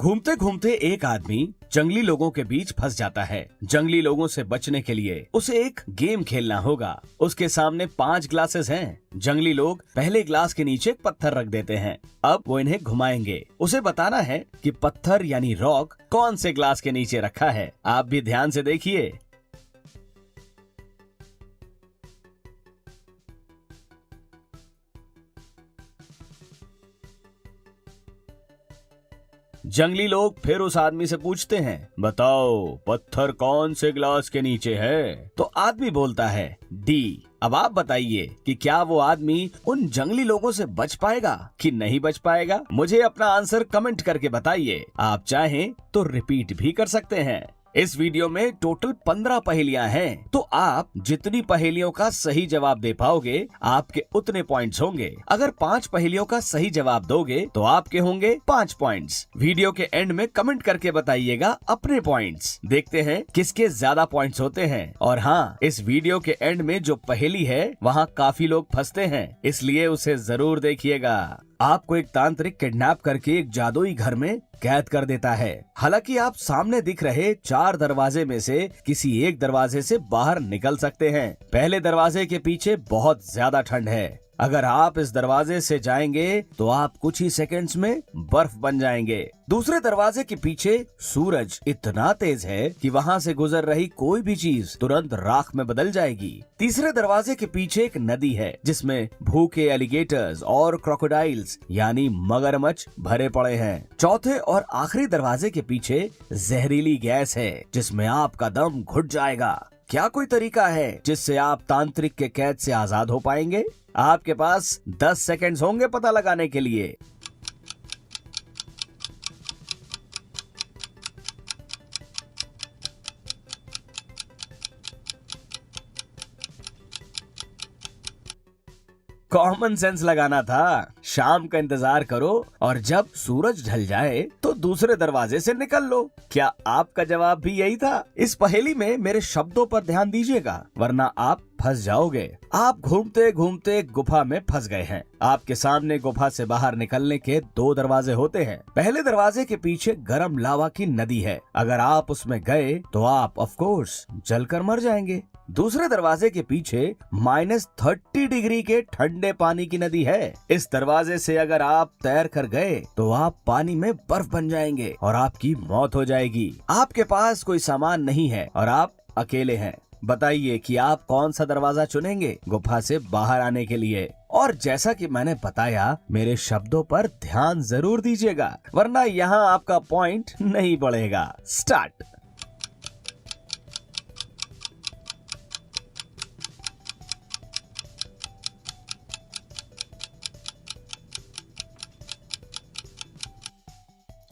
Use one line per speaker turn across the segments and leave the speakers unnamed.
घूमते घूमते एक आदमी जंगली लोगों के बीच फंस जाता है। जंगली लोगों से बचने के लिए उसे एक गेम खेलना होगा। उसके सामने 5 ग्लासेस हैं। जंगली लोग पहले ग्लास के नीचे एक पत्थर रख देते हैं। अब वो इन्हें घुमाएंगे। उसे बताना है कि पत्थर यानी रॉक कौन से ग्लास के नीचे रखा है। आप भी ध्यान से देखिए। जंगली लोग फिर उस आदमी से पूछते हैं, बताओ पत्थर कौन से ग्लास के नीचे है? तो आदमी बोलता है डी। अब आप बताइए कि क्या वो आदमी उन जंगली लोगों से बच पाएगा कि नहीं बच पाएगा? मुझे अपना आंसर कमेंट करके बताइए। आप चाहें तो रिपीट भी कर सकते हैं। इस वीडियो में टोटल 15 पहेलियां हैं, तो आप जितनी पहेलियों का सही जवाब दे पाओगे आपके उतने पॉइंट्स होंगे। अगर 5 पहेलियों का सही जवाब दोगे तो आपके होंगे 5 पॉइंट्स। वीडियो के एंड में कमेंट करके बताइएगा अपने पॉइंट्स। देखते हैं किसके ज्यादा पॉइंट्स होते हैं। और हाँ, इस वीडियो के एंड में जो पहेली है वहाँ काफी लोग फंसते हैं, इसलिए उसे जरूर देखिएगा। आपको एक तांत्रिक किडनैप करके एक जादुई घर में कैद कर देता है। हालांकि आप सामने दिख रहे 4 दरवाजे में से किसी एक दरवाजे से बाहर निकल सकते हैं। पहले दरवाजे के पीछे बहुत ज्यादा ठंड है। अगर आप इस दरवाजे से जाएंगे तो आप कुछ ही सेकंड्स में बर्फ बन जाएंगे। दूसरे दरवाजे के पीछे सूरज इतना तेज है कि वहाँ से गुजर रही कोई भी चीज तुरंत राख में बदल जाएगी। तीसरे दरवाजे के पीछे एक नदी है जिसमें भूखे एलिगेटर्स और क्रोकोडाइल्स यानी मगरमच्छ भरे पड़े हैं। चौथे और आखिरी दरवाजे के पीछे जहरीली गैस है जिसमें आपका दम घुट जाएगा। क्या कोई तरीका है जिससे आप तांत्रिक के कैद से आजाद हो पाएंगे? आपके पास 10 सेकंड्स होंगे पता लगाने के लिए। कॉमन सेंस लगाना था। शाम का इंतजार करो और जब सूरज ढल जाए तो दूसरे दरवाजे से निकल लो। क्या आपका जवाब भी यही था? इस पहेली में मेरे शब्दों पर ध्यान दीजिएगा, वरना आप फंस जाओगे। आप घूमते घूमते गुफा में फंस गए हैं। आपके सामने गुफा से बाहर निकलने के 2 दरवाजे होते हैं। पहले दरवाजे के पीछे गर्म लावा की नदी है। अगर आप उसमें गए तो आप ऑफ कोर्स जलकर मर जाएंगे। दूसरे दरवाजे के पीछे -30 डिग्री के ठंडे पानी की नदी है। इस दरवाजे से अगर आप तैर कर गए तो आप पानी में बर्फ बन जाएंगे और आपकी मौत हो जाएगी। आपके पास कोई सामान नहीं है और आप अकेले हैं। बताइए कि आप कौन सा दरवाजा चुनेंगे गुफा से बाहर आने के लिए? और जैसा कि मैंने बताया, मेरे शब्दों पर ध्यान जरूर दीजिएगा, वरना यहाँ आपका पॉइंट नहीं बढ़ेगा। स्टार्ट।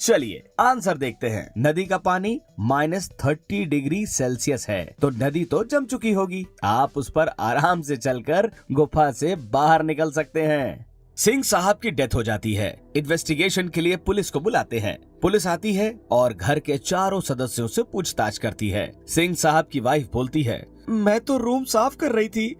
चलिए आंसर देखते हैं। नदी का पानी -30 डिग्री सेल्सियस है, तो नदी तो जम चुकी होगी। आप उस पर आराम से चलकर गुफा से बाहर निकल सकते हैं। सिंह साहब की डेथ हो जाती है। इन्वेस्टिगेशन के लिए पुलिस को बुलाते हैं। पुलिस आती है और घर के चारों सदस्यों से पूछताछ करती है। सिंह साहब की वाइफ बोलती है, मैं तो रूम साफ कर रही थी,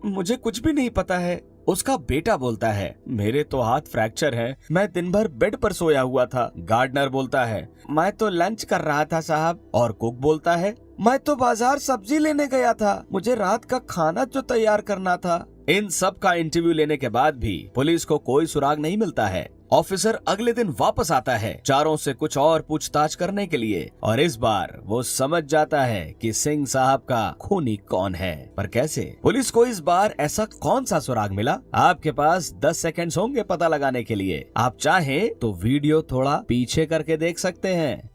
मुझे कुछ भी नहीं पता है। उसका बेटा बोलता है, मेरे तो हाथ फ्रैक्चर है, मैं दिन भर बेड पर सोया हुआ था। गार्डनर बोलता है, मैं तो लंच कर रहा था साहब। और कुक बोलता है, मैं तो बाजार सब्जी लेने गया था, मुझे रात का खाना जो तैयार करना था। इन सब का इंटरव्यू लेने के बाद भी पुलिस को कोई सुराग नहीं मिलता है। ऑफिसर अगले दिन वापस आता है चारों से कुछ और पूछताछ करने के लिए, और इस बार वो समझ जाता है कि सिंह साहब का खूनी कौन है। पर कैसे? पुलिस को इस बार ऐसा कौन सा सुराग मिला? आपके पास 10 सेकंड्स होंगे पता लगाने के लिए। आप चाहें तो वीडियो थोड़ा पीछे करके देख सकते हैं।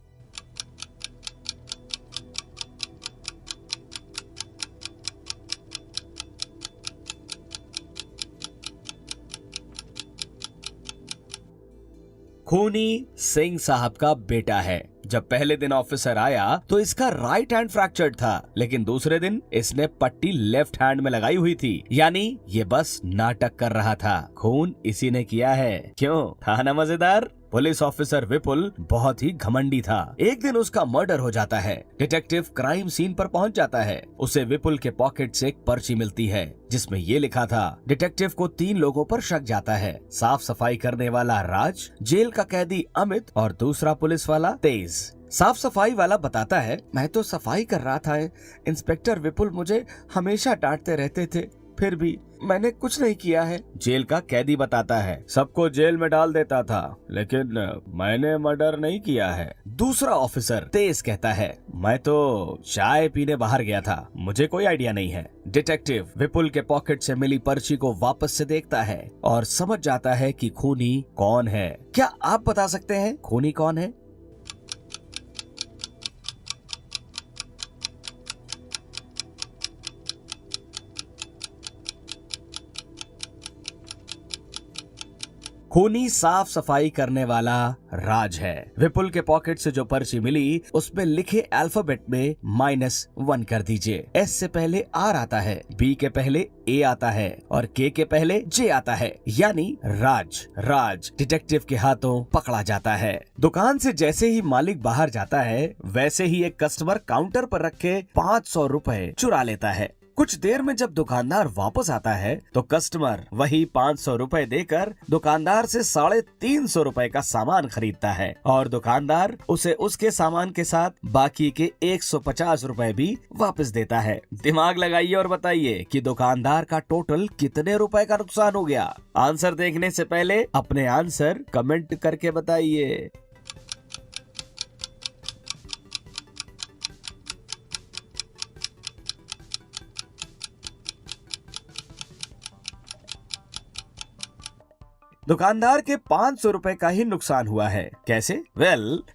खूनी सिंह साहब का बेटा है। जब पहले दिन ऑफिसर आया तो इसका राइट हैंड फ्रैक्चर्ड था, लेकिन दूसरे दिन इसने पट्टी लेफ्ट हैंड में लगाई हुई थी, यानी ये बस नाटक कर रहा था। खून इसी ने किया है। क्यों? था ना मजेदार? पुलिस ऑफिसर विपुल बहुत ही घमंडी था। एक दिन उसका मर्डर हो जाता है। डिटेक्टिव क्राइम सीन पर पहुंच जाता है। उसे विपुल के पॉकेट से एक पर्ची मिलती है जिसमें ये लिखा था। डिटेक्टिव को 3 लोगों पर शक जाता है। साफ सफाई करने वाला राज, जेल का कैदी अमित और दूसरा पुलिस वाला तेज। साफ सफाई वाला बताता है, मैं तो सफाई कर रहा था। इंस्पेक्टर विपुल मुझे हमेशा डांटते रहते थे, फिर भी मैंने कुछ नहीं किया है। जेल का कैदी बताता है, सबको जेल में डाल देता था, लेकिन मैंने मर्डर नहीं किया है। दूसरा ऑफिसर तेज कहता है, मैं तो चाय पीने बाहर गया था, मुझे कोई आइडिया नहीं है। डिटेक्टिव विपुल के पॉकेट से मिली पर्ची को वापस से देखता है और समझ जाता है कि खूनी कौन है। क्या आप बता सकते हैं खूनी कौन है? खूनी साफ सफाई करने वाला राज है। विपुल के पॉकेट से जो पर्ची मिली उसमें लिखे अल्फाबेट में -1 कर दीजिए। एस से पहले आर आता है, बी के पहले ए आता है और के पहले जे आता है, यानी राज डिटेक्टिव के हाथों पकड़ा जाता है। दुकान से जैसे ही मालिक बाहर जाता है वैसे ही एक कस्टमर काउंटर पर रखे 500 रुपए चुरा लेता है। कुछ देर में जब दुकानदार वापस आता है तो कस्टमर वही 500 रुपए देकर दुकानदार से 350 रुपए का सामान खरीदता है और दुकानदार उसे उसके सामान के साथ बाकी के 150 रुपए भी वापस देता है। दिमाग लगाइए और बताइए कि दुकानदार का टोटल कितने रुपए का नुकसान हो गया। आंसर देखने से पहले अपने आंसर कमेंट करके बताइए। दुकानदार के 500 रुपए का ही नुकसान हुआ है। कैसे?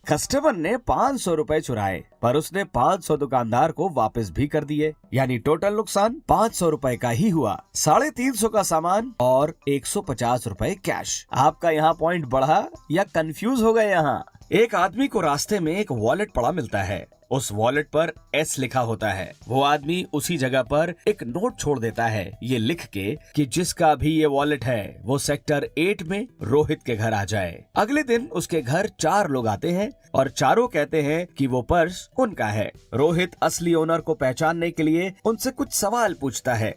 कस्टमर ने 500 रुपए चुराए पर उसने 500 दुकानदार को वापस भी कर दिए, यानी टोटल नुकसान 500 रुपए का ही हुआ। 350 का सामान और 150 रुपए कैश। आपका यहाँ पॉइंट बढ़ा या कंफ्यूज हो गए? यहाँ एक आदमी को रास्ते में एक वॉलेट पड़ा मिलता है। उस वॉलेट पर एस लिखा होता है। वो आदमी उसी जगह पर एक नोट छोड़ देता है, ये लिख के कि जिसका भी ये वॉलेट है वो सेक्टर 8 में रोहित के घर आ जाए। अगले दिन उसके घर 4 लोग आते हैं और चारों कहते हैं कि वो पर्स उनका है। रोहित असली ओनर को पहचानने के लिए उनसे कुछ सवाल पूछता है।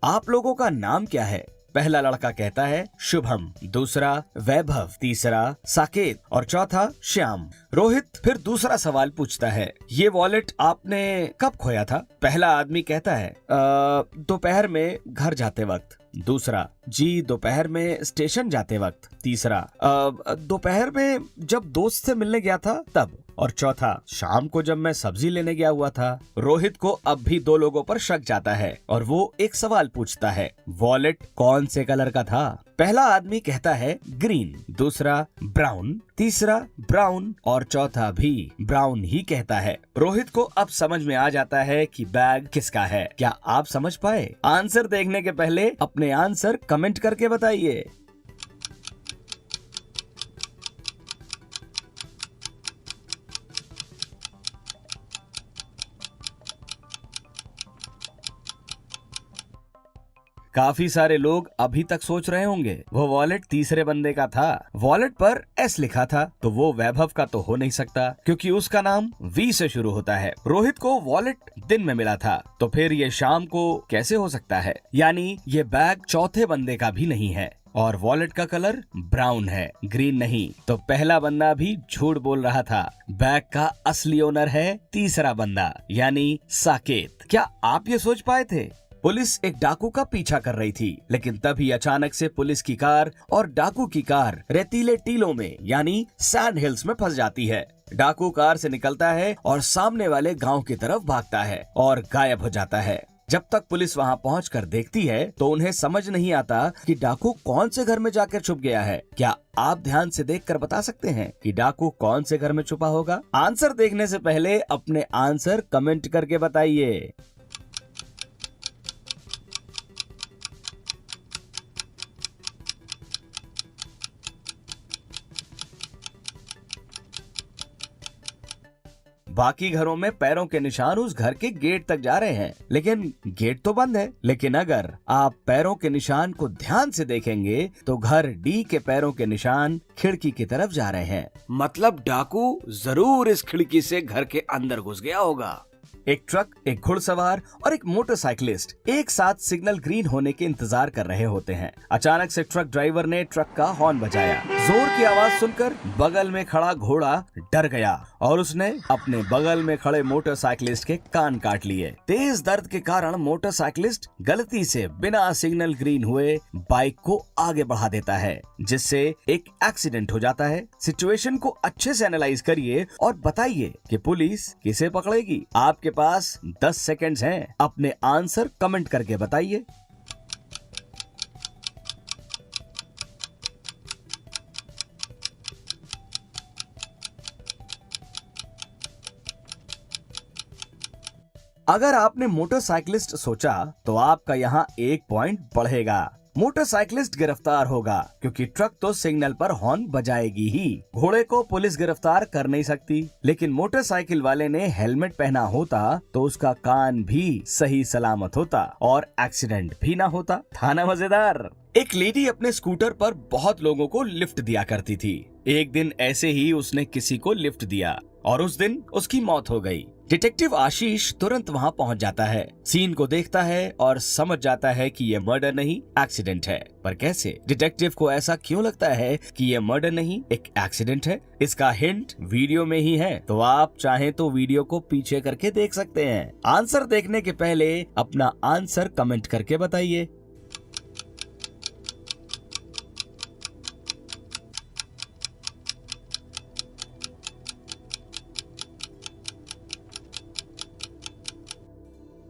आप लोगों का नाम क्या है? पहला लड़का कहता है शुभम, दूसरा वैभव, तीसरा साकेत और चौथा श्याम। रोहित फिर दूसरा सवाल पूछता है, ये वॉलेट आपने कब खोया था? पहला आदमी कहता है दोपहर में घर जाते वक्त। दूसरा, जी दोपहर में स्टेशन जाते वक्त। तीसरा, दोपहर में जब दोस्त से मिलने गया था तब। और चौथा, शाम को जब मैं सब्जी लेने गया हुआ था। रोहित को अब भी 2 लोगों पर शक जाता है और वो एक सवाल पूछता है, वॉलेट कौन से कलर का था? पहला आदमी कहता है ग्रीन, दूसरा ब्राउन, तीसरा ब्राउन और चौथा भी ब्राउन ही कहता है। रोहित को अब समझ में आ जाता है कि बैग किसका है। क्या आप समझ पाए? आंसर देखने के पहले अपने आंसर कमेंट करके बताइए। काफी सारे लोग अभी तक सोच रहे होंगे वो वॉलेट तीसरे बंदे का था। वॉलेट पर एस लिखा था तो वो वैभव का तो हो नहीं सकता क्योंकि उसका नाम वी से शुरू होता है। रोहित को वॉलेट दिन में मिला था तो फिर ये शाम को कैसे हो सकता है? यानी ये बैग चौथे बंदे का भी नहीं है और वॉलेट का कलर ब्राउन है, ग्रीन नहीं। तो पहला बंदा भी झूठ बोल रहा था। बैग का असली ओनर है तीसरा बंदा यानी साकेत। क्या आप ये सोच पाए थे? पुलिस एक डाकू का पीछा कर रही थी, लेकिन तभी अचानक से पुलिस की कार और डाकू की कार रेतीले टीलों में यानी सैंड हिल्स में फंस जाती है। डाकू कार से निकलता है और सामने वाले गांव की तरफ भागता है और गायब हो जाता है। जब तक पुलिस वहां पहुंचकर देखती है तो उन्हें समझ नहीं आता कि डाकू कौन से घर में जाकर छुप गया है। क्या आप ध्यान से देखकर बता सकते हैं कि डाकू कौन से घर में छुपा होगा? आंसर देखने से पहले अपने आंसर कमेंट करके बताइए। बाकी घरों में पैरों के निशान उस घर के गेट तक जा रहे हैं, लेकिन गेट तो बंद है। लेकिन अगर आप पैरों के निशान को ध्यान से देखेंगे तो घर डी के पैरों के निशान खिड़की की तरफ जा रहे हैं। मतलब डाकू जरूर इस खिड़की से घर के अंदर घुस गया होगा। एक ट्रक, एक घुड़सवार और एक मोटरसाइकिलिस्ट एक साथ सिग्नल ग्रीन होने के इंतजार कर रहे होते हैं। अचानक से ट्रक ड्राइवर ने ट्रक का हॉर्न बजाया। जोर की आवाज सुनकर बगल में खड़ा घोड़ा डर गया और उसने अपने बगल में खड़े मोटरसाइकिलिस्ट के कान काट लिए। तेज दर्द के कारण मोटरसाइकिलिस्ट गलती से बिना सिग्नल ग्रीन हुए बाइक को आगे बढ़ा देता है, जिससे एक एक्सीडेंट हो जाता है। सिचुएशन को अच्छे से एनालाइज करिए और बताइए कि पुलिस किसे पकड़ेगी। आपके पास 10 सेकंड्स हैं, अपने आंसर कमेंट करके बताइए। अगर आपने मोटरसाइकिलिस्ट सोचा तो आपका यहाँ 1 पॉइंट बढ़ेगा। मोटरसाइकिलिस्ट गिरफ्तार होगा क्योंकि ट्रक तो सिग्नल पर हॉर्न बजाएगी ही। घोड़े को पुलिस गिरफ्तार कर नहीं सकती, लेकिन मोटरसाइकिल वाले ने हेलमेट पहना होता तो उसका कान भी सही सलामत होता और एक्सीडेंट भी ना होता। था ना मजेदार। एक लेडी अपने स्कूटर पर बहुत लोगों को लिफ्ट दिया करती थी। एक दिन ऐसे ही उसने किसी को लिफ्ट दिया और उस दिन उसकी मौत हो गई। डिटेक्टिव आशीष तुरंत वहां पहुंच जाता है, सीन को देखता है और समझ जाता है कि ये मर्डर नहीं एक्सीडेंट है। पर कैसे? डिटेक्टिव को ऐसा क्यों लगता है कि ये मर्डर नहीं एक एक्सीडेंट है? इसका हिंट वीडियो में ही है, तो आप चाहें तो वीडियो को पीछे करके देख सकते हैं। आंसर देखने के पहले अपना आंसर कमेंट करके बताइए।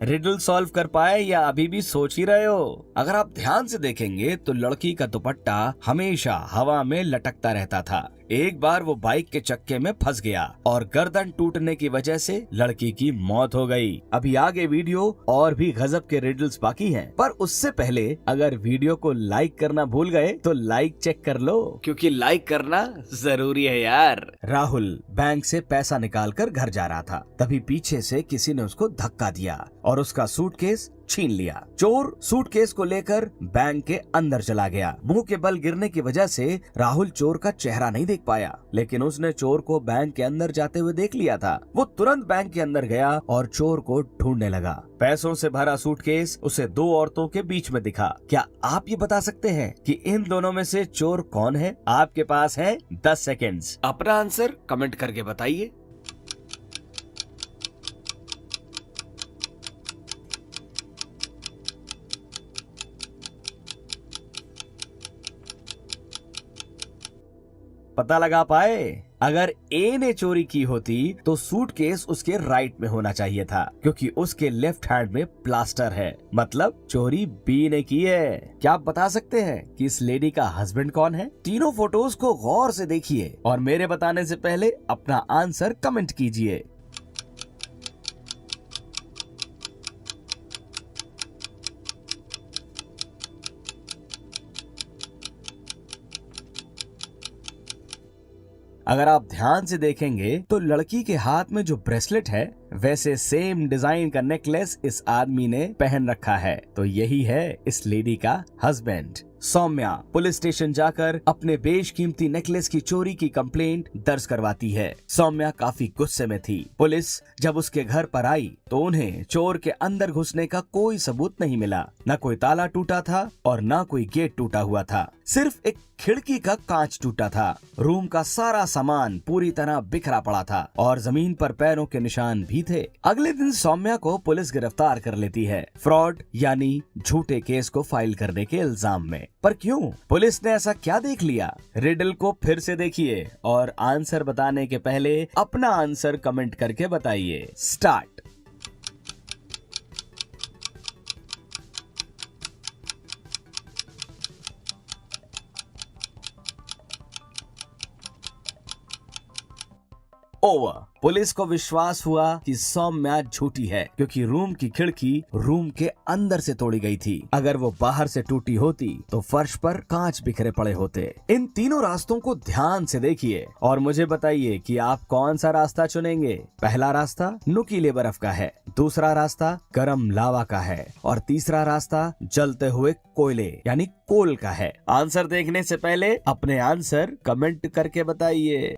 रिडल सॉल्व कर पाए या अभी भी सोच ही रहे हो? अगर आप ध्यान से देखेंगे तो लड़की का दुपट्टा हमेशा हवा में लटकता रहता था। एक बार वो बाइक के चक्के में फंस गया और गर्दन टूटने की वजह से लड़की की मौत हो गई। अभी आगे वीडियो और भी गजब के रिडल्स बाकी हैं, पर उससे पहले अगर वीडियो को लाइक करना भूल गए तो लाइक चेक कर लो, क्योंकि लाइक करना जरूरी है यार। राहुल बैंक से पैसा निकाल कर घर जा रहा था, तभी पीछे से किसी ने उसको धक्का दिया और उसका सूटकेस छीन लिया। चोर सूटकेस को लेकर बैंक के अंदर चला गया। मुंह के बल गिरने की वजह से राहुल चोर का चेहरा नहीं देख पाया, लेकिन उसने चोर को बैंक के अंदर जाते हुए देख लिया था। वो तुरंत बैंक के अंदर गया और चोर को ढूंढने लगा। पैसों से भरा सूटकेस उसे 2 औरतों के बीच में दिखा। क्या आप ये बता सकते हैं कि इन दोनों में से चोर कौन है? आपके पास है 10 सेकेंड्स, अपना आंसर कमेंट करके बताइए। पता लगा पाए? अगर ए ने चोरी की होती तो सूटकेस उसके राइट में होना चाहिए था, क्योंकि उसके लेफ्ट हैंड में प्लास्टर है, मतलब चोरी बी ने की है। क्या आप बता सकते हैं कि इस लेडी का हस्बैंड कौन है? तीनों फोटोज को गौर से देखिए और मेरे बताने से पहले अपना आंसर कमेंट कीजिए। अगर आप ध्यान से देखेंगे तो लड़की के हाथ में जो ब्रेसलेट है वैसे सेम डिजाइन का नेकलेस इस आदमी ने पहन रखा है, तो यही है इस लेडी का हस्बैंड। सौम्या पुलिस स्टेशन जाकर अपने बेशकीमती नेकलेस की चोरी की कंप्लेंट दर्ज करवाती है। सौम्या काफी गुस्से में थी। पुलिस जब उसके घर पर आई तो उन्हें चोर के अंदर घुसने का कोई सबूत नहीं मिला। न कोई ताला टूटा था और न कोई गेट टूटा हुआ था, सिर्फ एक खिड़की का कांच टूटा था। रूम का सारा सामान पूरी तरह बिखरा पड़ा था और जमीन पर पैरों के निशान भी थे। अगले दिन सौम्या को पुलिस गिरफ्तार कर लेती है, फ्रॉड यानी झूठे केस को फाइल करने के इल्जाम में। पर क्यों? पुलिस ने ऐसा क्या देख लिया? रिडल को फिर से देखिए और आंसर बताने के पहले अपना आंसर कमेंट करके बताइए। स्टार्ट। ओवर। पुलिस को विश्वास हुआ कि सौम्या झूठी है क्योंकि रूम की खिड़की रूम के अंदर से तोड़ी गई थी। अगर वो बाहर से टूटी होती तो फर्श पर कांच बिखरे पड़े होते। इन तीनों रास्तों को ध्यान से देखिए और मुझे बताइए कि आप कौन सा रास्ता चुनेंगे। पहला रास्ता नुकीले बर्फ का है, दूसरा रास्ता गरम लावा का है और तीसरा रास्ता जलते हुए कोयले यानी कोल का है। आंसर देखने से पहले अपने आंसर कमेंट करके बताइए।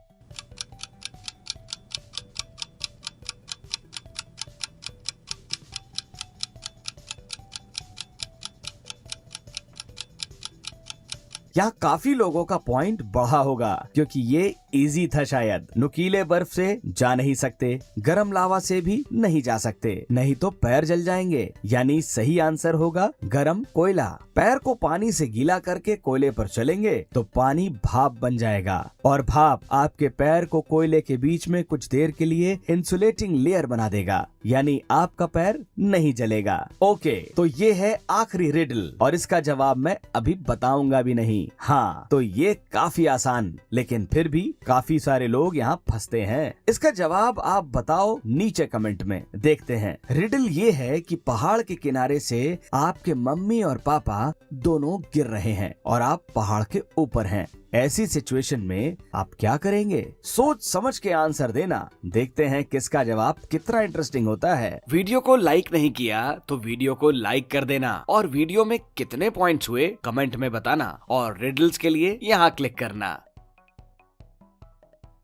यहाँ काफी लोगों का पॉइंट बढ़ा होगा क्योंकि ये इजी था। शायद नुकीले बर्फ से जा नहीं सकते, गरम लावा से भी नहीं जा सकते, नहीं तो पैर जल जाएंगे। यानी सही आंसर होगा गरम कोयला। पैर को पानी से गीला करके कोयले पर चलेंगे तो पानी भाप बन जाएगा और भाप आपके पैर को कोयले के बीच में कुछ देर के लिए इंसुलेटिंग लेयर बना देगा, यानी आपका पैर नहीं जलेगा। ओके, तो ये है आखिरी रिडल और इसका जवाब मैं अभी बताऊंगा भी नहीं। हाँ, तो ये काफी आसान लेकिन फिर भी काफी सारे लोग यहाँ फंसते हैं। इसका जवाब आप बताओ नीचे कमेंट में। देखते हैं। रिडल ये है कि पहाड़ के किनारे से आपके मम्मी और पापा दोनों गिर रहे हैं और आप पहाड़ के ऊपर हैं। ऐसी सिचुएशन में आप क्या करेंगे? सोच समझ के आंसर देना। देखते हैं किसका जवाब कितना इंटरेस्टिंग होता है। वीडियो को लाइक नहीं किया तो वीडियो को लाइक कर देना और वीडियो में कितने पॉइंट्स हुए कमेंट में बताना और रिडल्स के लिए यहाँ क्लिक करना।